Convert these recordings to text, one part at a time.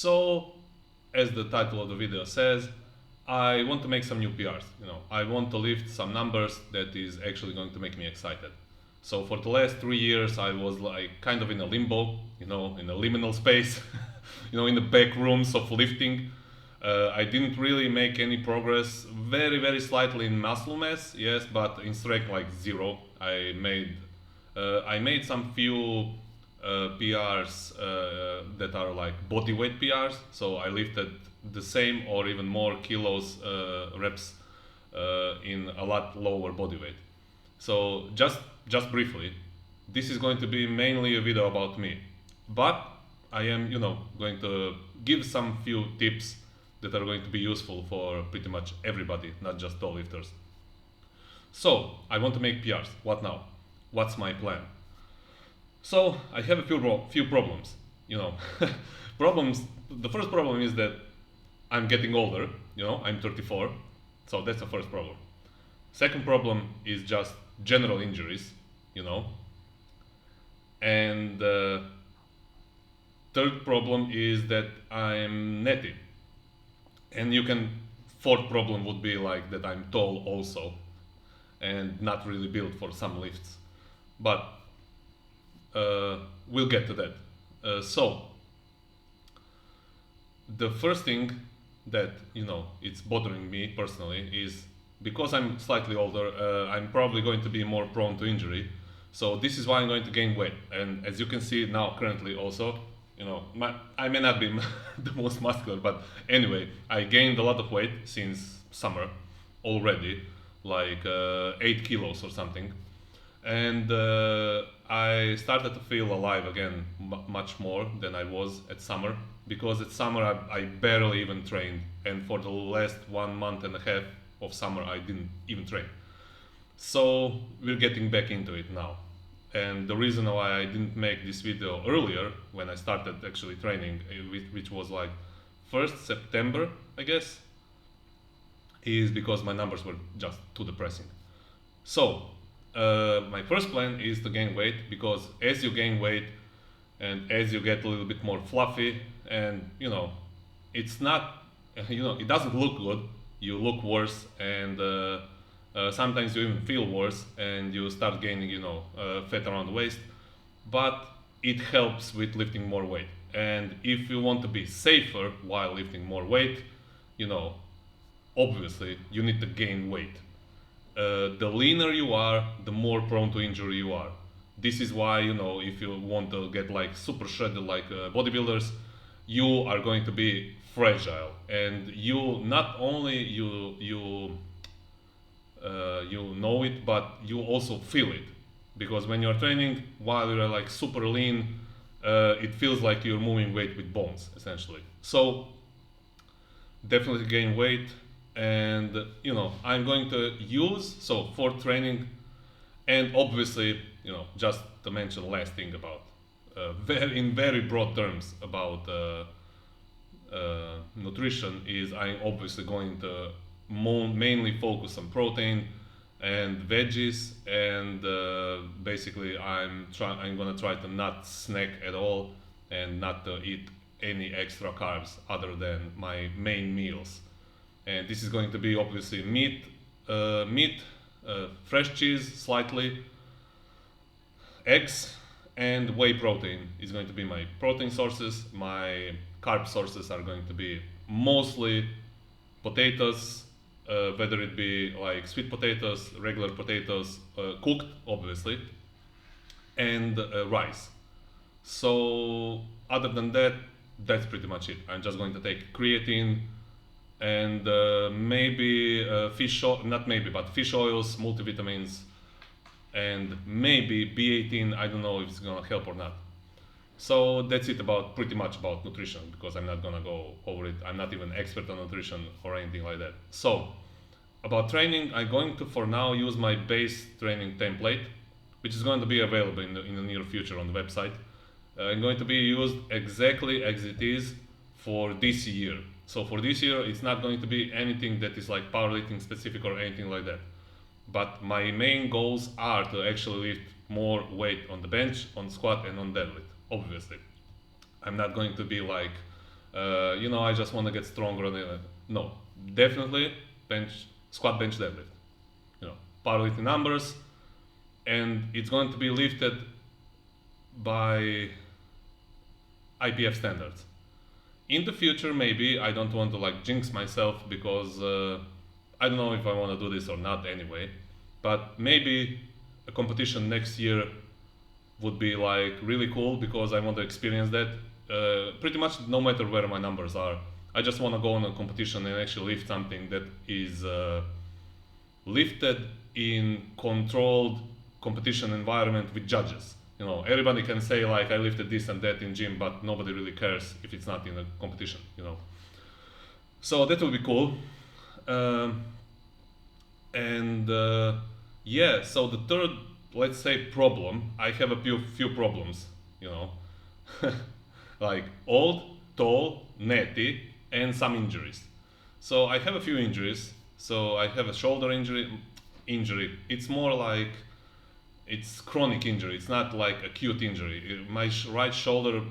So, as the title of the video says, I want to make some new PRs. I want to lift some numbers that is actually going to make me excited. So for the last 3 years, I was like kind of in a limbo, in a liminal space, in the back rooms of lifting. I didn't really make any progress, very, very slightly in muscle mass, yes, but in strength like zero. I made some few PRs that are like body weight PRs. So I lifted the same or even more kilos reps in a lot lower body weight. So just briefly, this is going to be mainly a video about me, but I am going to give some few tips that are going to be useful for pretty much everybody, not just tall lifters. So I want to make PRs. What now? What's my plan? So I have a few problems. Problems. The first problem is that I'm getting older. I'm 34, so that's the first problem. Second problem is just general injuries. And third problem is that I'm netty. And fourth problem would be like that I'm tall also, and not really built for some lifts. But we'll get to that. So the first thing that it's bothering me personally is because I'm slightly older, I'm probably going to be more prone to injury. So this is why I'm going to gain weight. And as you can see now, currently also, I may not be the most muscular, but anyway, I gained a lot of weight since summer already, like 8 kilos or something. And I started to feel alive again much more than I was at summer, because at summer I barely even trained, and for the last 1 month and a half of summer I didn't even train. So we're getting back into it now. And the reason why I didn't make this video earlier, when I started actually training, which was like 1st September, I guess, is because my numbers were just too depressing. So my first plan is to gain weight, because as you gain weight and as you get a little bit more fluffy, and it's not, it doesn't look good, you look worse, and sometimes you even feel worse, and you start gaining fat around the waist. But it helps with lifting more weight. And if you want to be safer while lifting more weight, obviously you need to gain weight. The leaner you are, the more prone to injury you are. This is why, if you want to get like super shredded like bodybuilders, you are going to be fragile, and you not only you know it, but you also feel it, because when you're training while you're like super lean, it feels like you're moving weight with bones essentially. So definitely gain weight. And I'm going to use, so for training, and obviously just to mention last thing about in very broad terms about nutrition, is I'm obviously going to mainly focus on protein and veggies, and basically I'm gonna try to not snack at all, and not to eat any extra carbs other than my main meals. And this is going to be obviously meat, fresh cheese slightly, eggs, and whey protein is going to be my protein sources. My carb sources are going to be mostly potatoes, whether it be like sweet potatoes, regular potatoes, cooked obviously, and rice. So other than that, that's pretty much it. I'm just going to take creatine, and maybe not maybe, but fish oils, multivitamins, and maybe B18. I don't know if it's gonna help or not. So that's it about pretty much about nutrition, because I'm not gonna go over it. I'm not even expert on nutrition or anything like that. So about training, I'm going to for now use my base training template, which is going to be available in the near future on the website. I'm going to be used exactly as it is for this year. So for this year, it's not going to be anything that is like powerlifting specific or anything like that. But my main goals are to actually lift more weight on the bench, on squat, and on deadlift. Obviously, I'm not going to be like I just want to get stronger. No, definitely squat, bench, deadlift. Powerlifting numbers, and it's going to be lifted by IPF standards. In the future, maybe I don't want to jinx myself because I don't know if I want to do this or not anyway. But maybe a competition next year would be really cool because I want to experience that. Pretty much no matter where my numbers are, I just want to go on a competition and actually lift something that is lifted in controlled competition environment with judges. Everybody can say I lifted this and that in gym, but nobody really cares if it's not in a competition. So that will be cool. So the third, let's say, problem, I have a few problems. Old, tall, natty, and some injuries. So I have a few injuries. So I have a shoulder injury. It's more it's chronic injury. It's not acute injury. My right shoulder,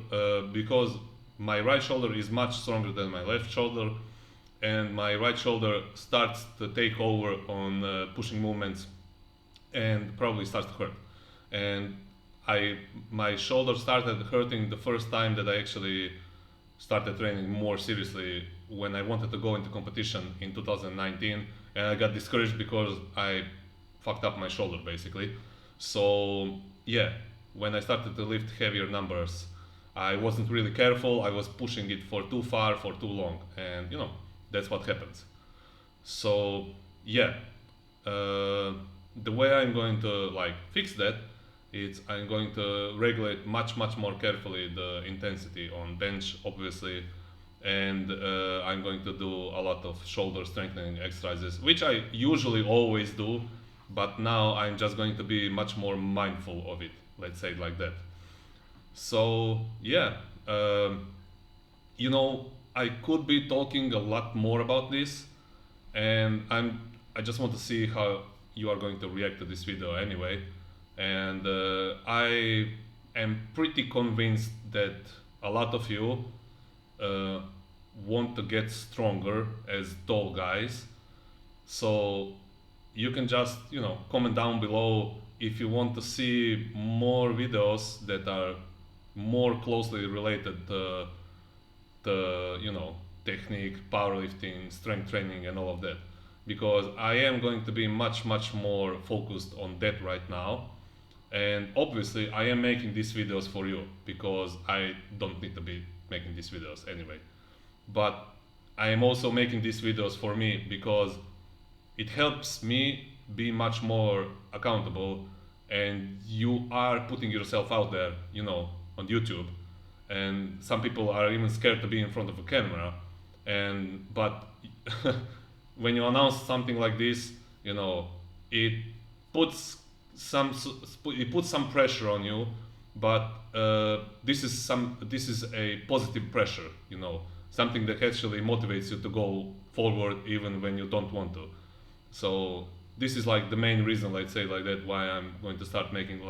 because my right shoulder is much stronger than my left shoulder, and my right shoulder starts to take over on pushing movements, and probably starts to hurt. And my shoulder started hurting the first time that I actually started training more seriously when I wanted to go into competition in 2019, and I got discouraged because I fucked up my shoulder basically. So yeah, when I started to lift heavier numbers, I wasn't really careful. I was pushing it for too far for too long, and that's what happens. So yeah, the way I'm going to fix that is I'm going to regulate much more carefully the intensity on bench, obviously, and I'm going to do a lot of shoulder strengthening exercises, which I usually always do, but now I'm just going to be much more mindful of it, let's say it like that. So yeah, I could be talking a lot more about this, and I just want to see how you are going to react to this video anyway. And I am pretty convinced that a lot of you want to get stronger as tall guys. So you can just comment down below if you want to see more videos that are more closely related to technique, powerlifting, strength training, and all of that, because I am going to be much more focused on that right now. And obviously I am making these videos for you because I don't need to be making these videos anyway, but I am also making these videos for me because it helps me be much more accountable, and you are putting yourself out there on YouTube, and some people are even scared to be in front of a camera, but when you announce something like this, it puts some pressure on you, but this is a positive pressure, something that actually motivates you to go forward even when you don't want to. So this is the main reason, let's say like that, why I'm going to start making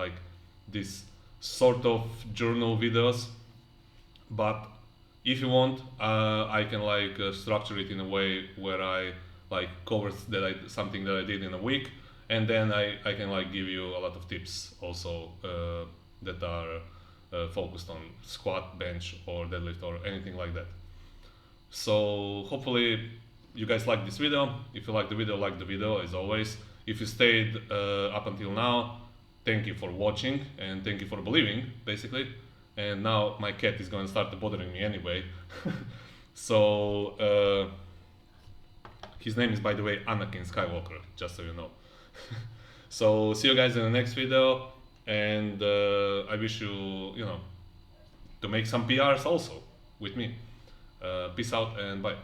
this sort of journal videos. But if you want, I can structure it in a way where I cover something that I did in a week, and then I can give you a lot of tips also that are focused on squat, bench, or deadlift, or anything like that. So hopefully you guys like this video. If you like the video as always. If you stayed up until now, thank you for watching, and thank you for believing, basically. And now my cat is going to start bothering me anyway. So his name is, by the way, Anakin Skywalker, just so you know. So see you guys in the next video, and I wish you to make some PRs also with me. Peace out and bye.